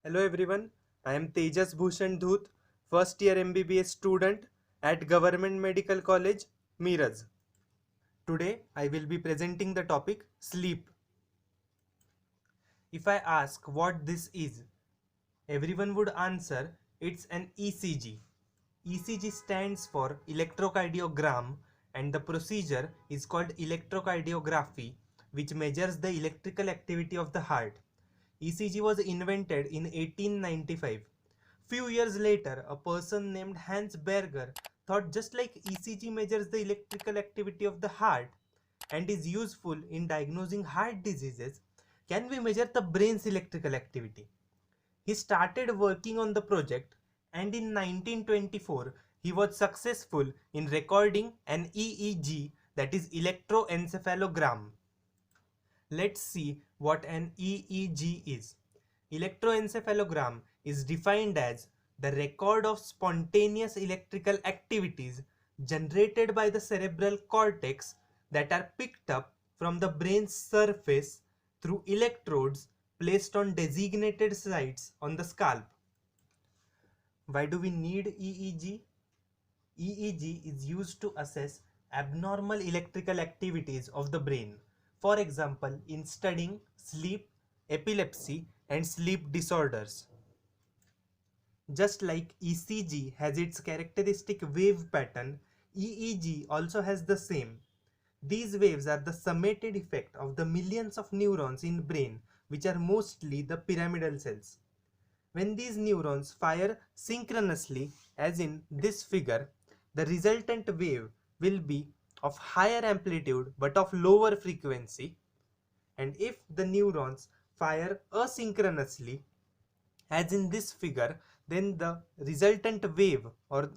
Hello everyone, I am Tejas Bhushan Dhoot, first year MBBS student at Government Medical College, Miraj. Today I will be presenting the topic sleep. If I ask what this is, everyone would answer it's an ECG. ECG stands for electrocardiogram and the procedure is called electrocardiography, which measures the electrical activity of the heart. ECG was invented in 1895. Few years later, a person named Hans Berger thought just like ECG measures the electrical activity of the heart and is useful in diagnosing heart diseases, can we measure the brain's electrical activity? He started working on the project and in 1924 he was successful in recording an EEG, that is electroencephalogram. Let's see what an EEG is. Electroencephalogram is defined as the record of spontaneous electrical activities generated by the cerebral cortex that are picked up from the brain's surface through electrodes placed on designated sites on the scalp. Why do we need EEG? EEG is used to assess abnormal electrical activities of the brain. For example, in studying sleep, epilepsy, and sleep disorders. Just like ECG has its characteristic wave pattern, EEG also has the same. These waves are the summated effect of the millions of neurons in brain, which are mostly the pyramidal cells. When these neurons fire synchronously, as in this figure, the resultant wave will be of higher amplitude but of lower frequency, and if the neurons fire asynchronously, as in this figure, then the resultant wave or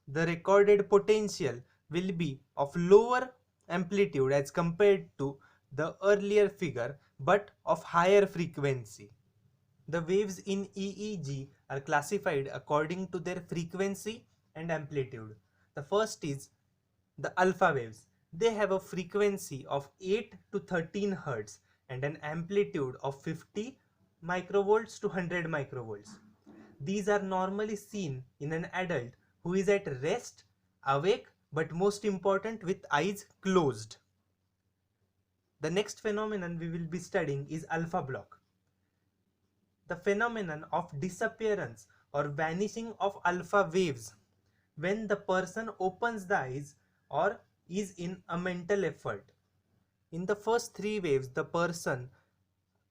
the recorded potential will be of lower amplitude as compared to the earlier figure but of higher frequency. The waves in EEG are classified according to their frequency and amplitude. The first is the alpha waves. They have a frequency of 8 to 13 Hz and an amplitude of 50 microvolts to 100 microvolts. These are normally seen in an adult who is at rest, awake, but most important with eyes closed. The next phenomenon we will be studying is alpha block. The phenomenon of disappearance or vanishing of alpha waves when the person opens the eyes or is in a mental effort. In the first three waves, the person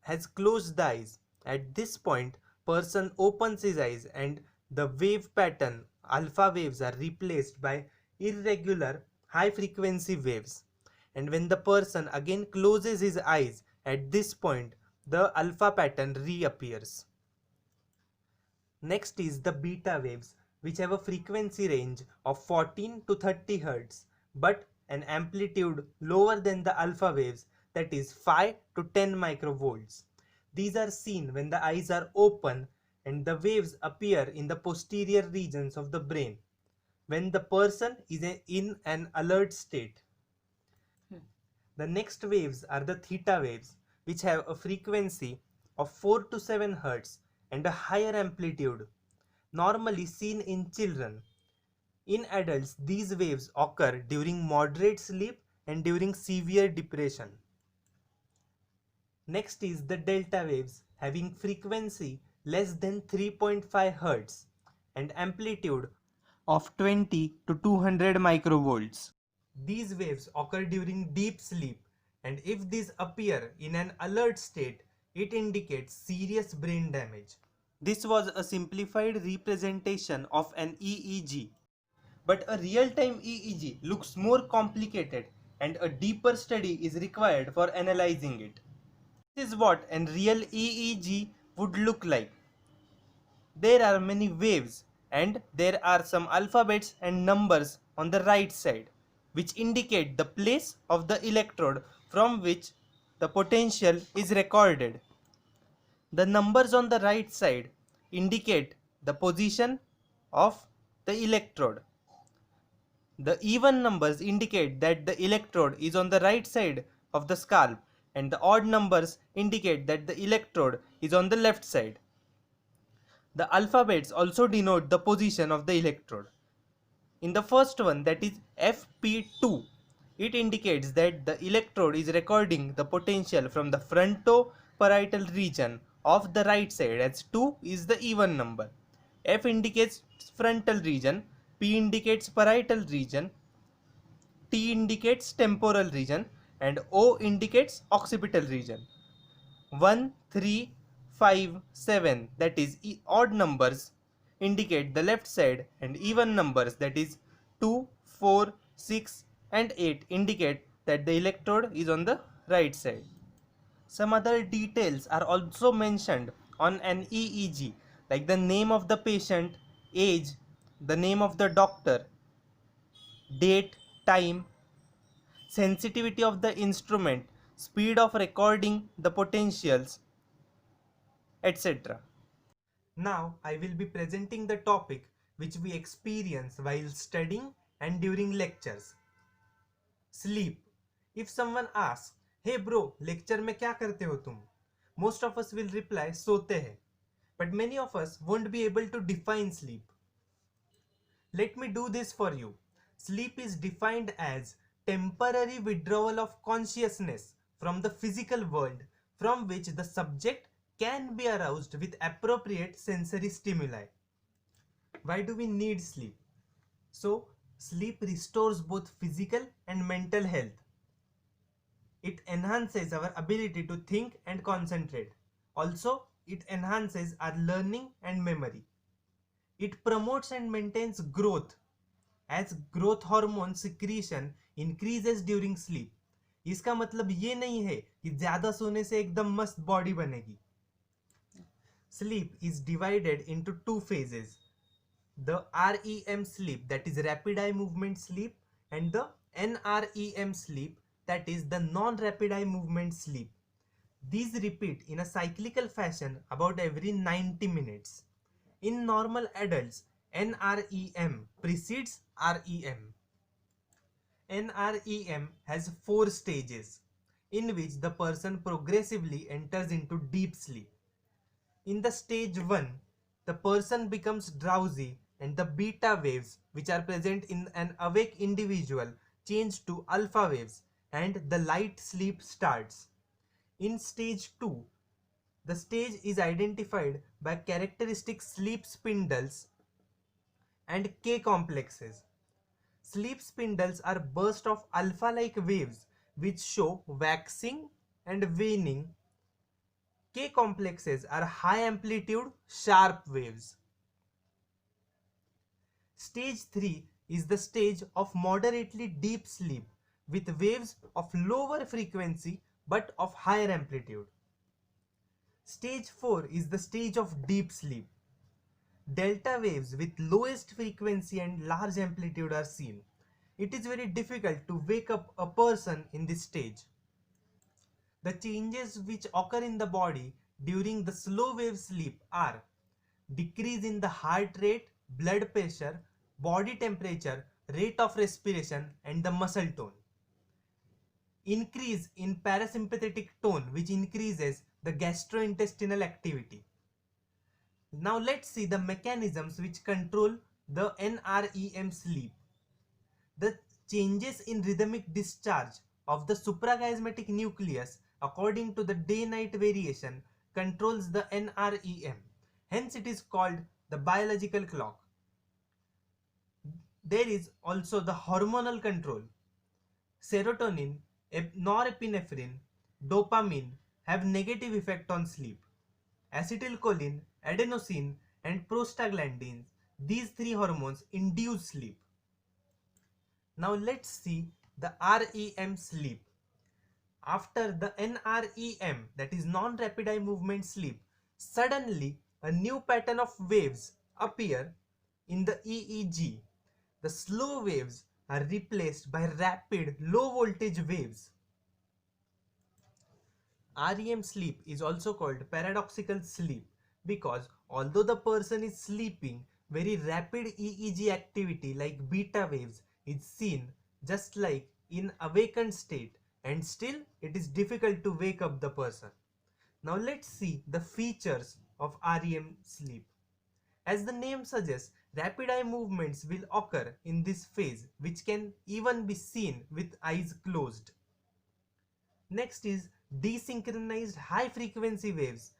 has closed the eyes. At this point, person opens his eyes and the wave pattern alpha waves are replaced by irregular high frequency waves. And when the person again closes his eyes, at this point the alpha pattern reappears. Next is the beta waves, which have a frequency range of 14 to 30 Hz but an amplitude lower than the alpha waves, that is 5 to 10 microvolts. These are seen when the eyes are open and the waves appear in the posterior regions of the brain when the person is in an alert state. The next waves are the theta waves, which have a frequency of 4 to 7 Hz and a higher amplitude, normally seen in children. In adults, these waves occur during moderate sleep and during severe depression. Next is the delta waves, having frequency less than 3.5 Hz and amplitude of 20 to 200 microvolts. These waves occur during deep sleep, and if these appear in an alert state, it indicates serious brain damage. This was a simplified representation of an EEG. But a real-time EEG looks more complicated and a deeper study is required for analyzing it. This is what a real EEG would look like. There are many waves and there are some alphabets and numbers on the right side, which indicate the place of the electrode from which the potential is recorded. The numbers on the right side indicate the position of the electrode. The even numbers indicate that the electrode is on the right side of the scalp and the odd numbers indicate that the electrode is on the left side. The alphabets also denote the position of the electrode. In the first one, that is FP2, it indicates that the electrode is recording the potential from the frontoparietal region of the right side, as 2 is the even number. F indicates frontal region, P indicates parietal region, T indicates temporal region, and O indicates occipital region. 1, 3, 5, 7, that is odd numbers, indicate the left side, and even numbers, that is 2, 4, 6, and 8, indicate that the electrode is on the right side. Some other details are also mentioned on an EEG, like the name of the patient, age, the name of the doctor, date, time, sensitivity of the instrument, speed of recording the potentials, etc. Now I will be presenting the topic which we experience while studying and during lectures. Sleep. If someone asks, "Hey bro, lecture में क्या करते हो तुम?" Most of us will reply, "सोते हैं." But many of us won't be able to define sleep. Let me do this for you. Sleep is defined as temporary withdrawal of consciousness from the physical world from which the subject can be aroused with appropriate sensory stimuli. Why do we need sleep? So, sleep restores both physical and mental health. It enhances our ability to think and concentrate. Also, it enhances our learning and memory. It promotes and maintains growth as growth hormone secretion increases during sleep. इसका मतलब ये नहीं है कि ज्यादा सोने से एकदम मस्त बॉडी बनेगी. Sleep is divided into two phases: the REM sleep, that is rapid eye movement sleep, and the NREM sleep, that is the non-rapid eye movement sleep. These repeat in a cyclical fashion about every 90 minutes. In normal adults, NREM precedes REM. NREM has 4 stages in which the person progressively enters into deep sleep. In the stage 1, the person becomes drowsy and the beta waves which are present in an awake individual change to alpha waves and the light sleep starts. In stage 2, the stage is identified by characteristic sleep spindles and K complexes. Sleep spindles are bursts of alpha-like waves which show waxing and waning. K complexes are high amplitude sharp waves. Stage 3 is the stage of moderately deep sleep with waves of lower frequency but of higher amplitude. Stage 4 is the stage of deep sleep. Delta waves with lowest frequency and large amplitude are seen. It is very difficult to wake up a person in this stage. The changes which occur in the body during the slow wave sleep are decrease in the heart rate, blood pressure, body temperature, rate of respiration, and the muscle tone. Increase in parasympathetic tone, which increases the gastrointestinal activity. Now let's see the mechanisms which control the NREM sleep. The changes in rhythmic discharge of the suprachiasmatic nucleus according to the day-night variation controls the NREM. Hence it is called the biological clock. There is also the hormonal control. Serotonin, norepinephrine, dopamine have negative effect on sleep. Acetylcholine, adenosine, and prostaglandins, these three hormones induce sleep. Now let's see the REM sleep. After the NREM, that is non-rapid eye movement sleep, suddenly a new pattern of waves appear in the EEG. The slow waves are replaced by rapid low voltage waves. REM sleep is also called paradoxical sleep because although the person is sleeping, very rapid EEG activity like beta waves is seen just like in awakened state, and still it is difficult to wake up the person. Now let's see the features of REM sleep. As the name suggests, rapid eye movements will occur in this phase, which can even be seen with eyes closed. Next is desynchronized high frequency waves,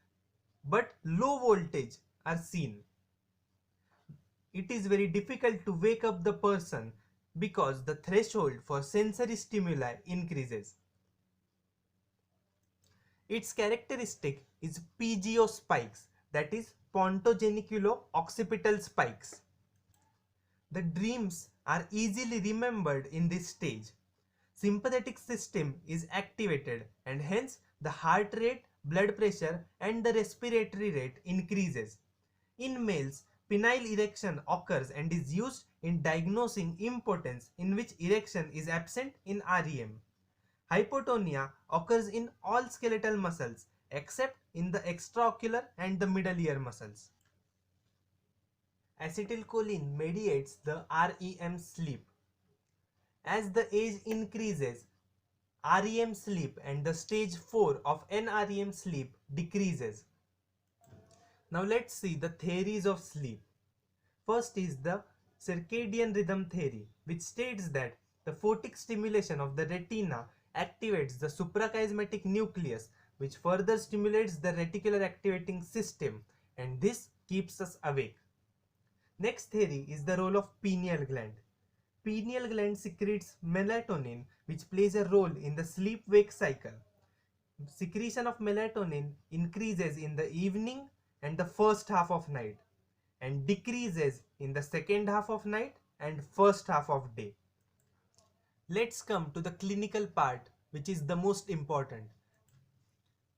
but low voltage are seen. It is very difficult to wake up the person because the threshold for sensory stimuli increases. Its characteristic is PGO spikes, that is pontogeniculo-occipital spikes. The dreams are easily remembered in this stage. Sympathetic system is activated and hence the heart rate, blood pressure and the respiratory rate increases. In males, penile erection occurs and is used in diagnosing impotence in which erection is absent in REM. Hypotonia occurs in all skeletal muscles except in the extraocular and the middle ear muscles. Acetylcholine mediates the REM sleep. As the age increases, REM sleep and the stage 4 of NREM sleep decreases. Now let's see the theories of sleep. First is the circadian rhythm theory, which states that the photic stimulation of the retina activates the suprachiasmatic nucleus, which further stimulates the reticular activating system, and this keeps us awake. Next theory is the role of pineal gland. Pineal gland secretes melatonin, which plays a role in the sleep-wake cycle. Secretion of melatonin increases in the evening and the first half of night, and decreases in the second half of night and first half of day. Let's come to the clinical part, which is the most important.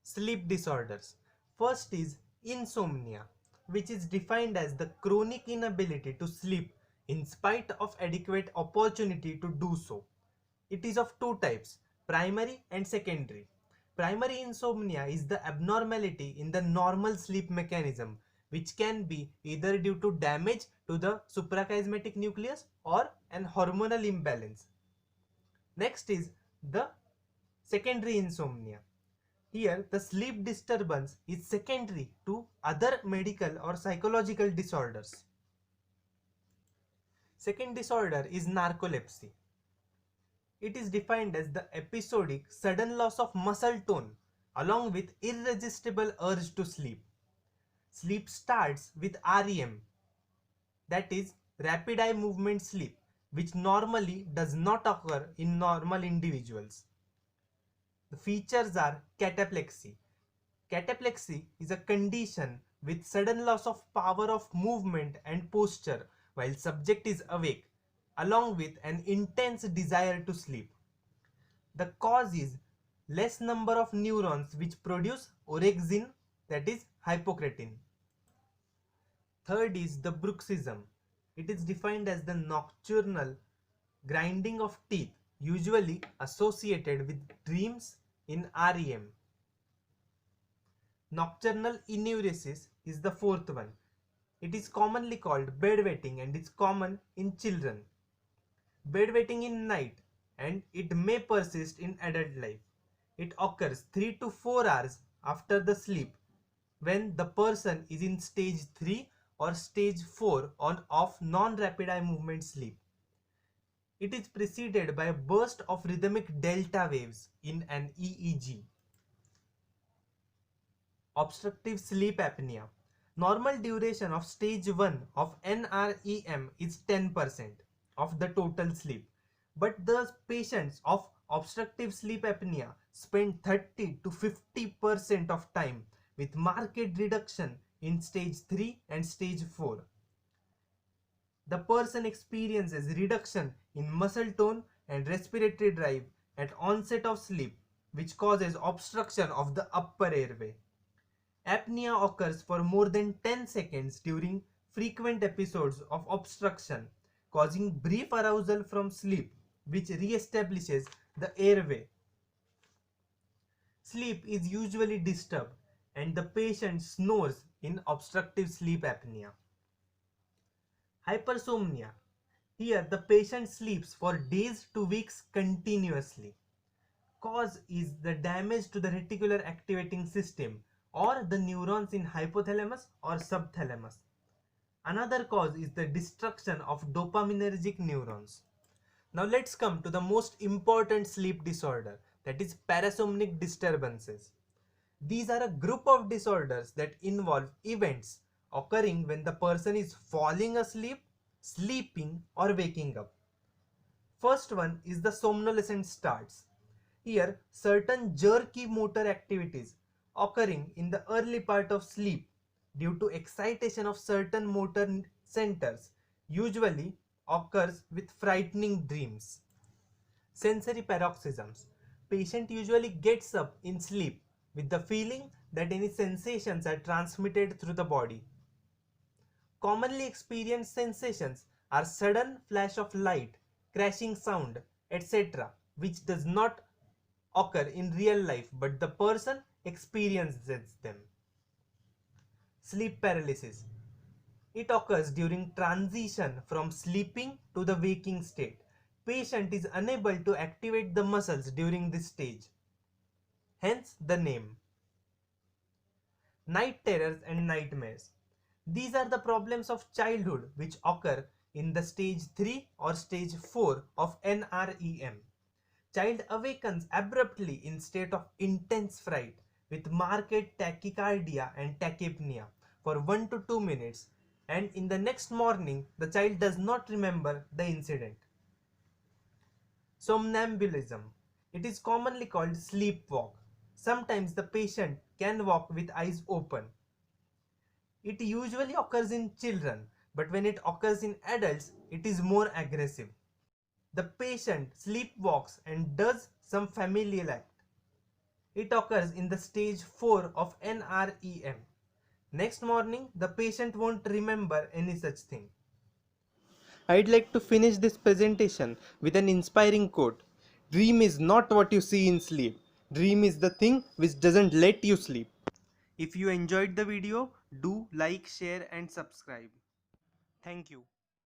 Sleep disorders. First is insomnia, which is defined as the chronic inability to sleep in spite of adequate opportunity to do so. It is of two types, primary and secondary. Primary insomnia is the abnormality in the normal sleep mechanism, which can be either due to damage to the suprachiasmatic nucleus or an hormonal imbalance. Next is the secondary insomnia. Here, the sleep disturbance is secondary to other medical or psychological disorders. Second disorder is narcolepsy. It is defined as the episodic sudden loss of muscle tone along with irresistible urge to sleep. Sleep starts with REM, that is rapid eye movement sleep, which normally does not occur in normal individuals. The features are cataplexy. Cataplexy is a condition with sudden loss of power of movement and posture while subject is awake, along with an intense desire to sleep. The cause is less number of neurons which produce orexin, that is hypocretin. Third is the bruxism. It is defined as the nocturnal grinding of teeth, usually associated with dreams in REM. Nocturnal enuresis is the fourth one. It is commonly called bedwetting and is common in children. Bedwetting in night, and it may persist in adult life. It occurs 3 to 4 hours after the sleep when the person is in stage 3 or stage 4 of non-rapid eye movement sleep. It is preceded by a burst of rhythmic delta waves in an EEG. Obstructive sleep apnea. Normal duration of stage 1 of NREM is 10% of the total sleep, but the patients of obstructive sleep apnea spend 30 to 50% of time with marked reduction in stage 3 and stage 4. The person experiences reduction in muscle tone and respiratory drive at onset of sleep, which causes obstruction of the upper airway. Apnea occurs for more than 10 seconds during frequent episodes of obstruction, causing brief arousal from sleep, which re-establishes the airway. Sleep is usually disturbed and the patient snores in obstructive sleep apnea. Hypersomnia. Here the patient sleeps for days to weeks continuously. Cause is the damage to the reticular activating system or the neurons in hypothalamus or subthalamus. Another cause is the destruction of dopaminergic neurons. Now let's come to the most important sleep disorder, that is parasomnic disturbances. These are a group of disorders that involve events occurring when the person is falling asleep, sleeping, or waking up. First one is the somnolescent starts. Here, certain jerky motor activities occurring in the early part of sleep due to excitation of certain motor centers usually occurs with frightening dreams. Sensory paroxysms. Patient usually gets up in sleep with the feeling that any sensations are transmitted through the body. Commonly experienced sensations are sudden flash of light, crashing sound, etc., which does not occur in real life but the person experiences them. Sleep paralysis. It occurs during transition from sleeping to the waking state. Patient is unable to activate the muscles during this stage. Hence the name. Night terrors and nightmares. These are the problems of childhood which occur in the stage 3 or stage 4 of NREM. Child awakens abruptly in state of intense fright with marked tachycardia and tachypnea for 1 to 2 minutes, and in the next morning the child does not remember the incident. Somnambulism. It is commonly called sleepwalk. Sometimes the patient can walk with eyes open. It usually occurs in children, but when it occurs in adults, it is more aggressive. The patient sleepwalks and does some familial act. It occurs in the stage 4 of NREM. Next morning, the patient won't remember any such thing. I'd like to finish this presentation with an inspiring quote. Dream is not what you see in sleep. Dream is the thing which doesn't let you sleep. If you enjoyed the video, do like, share and subscribe. Thank you.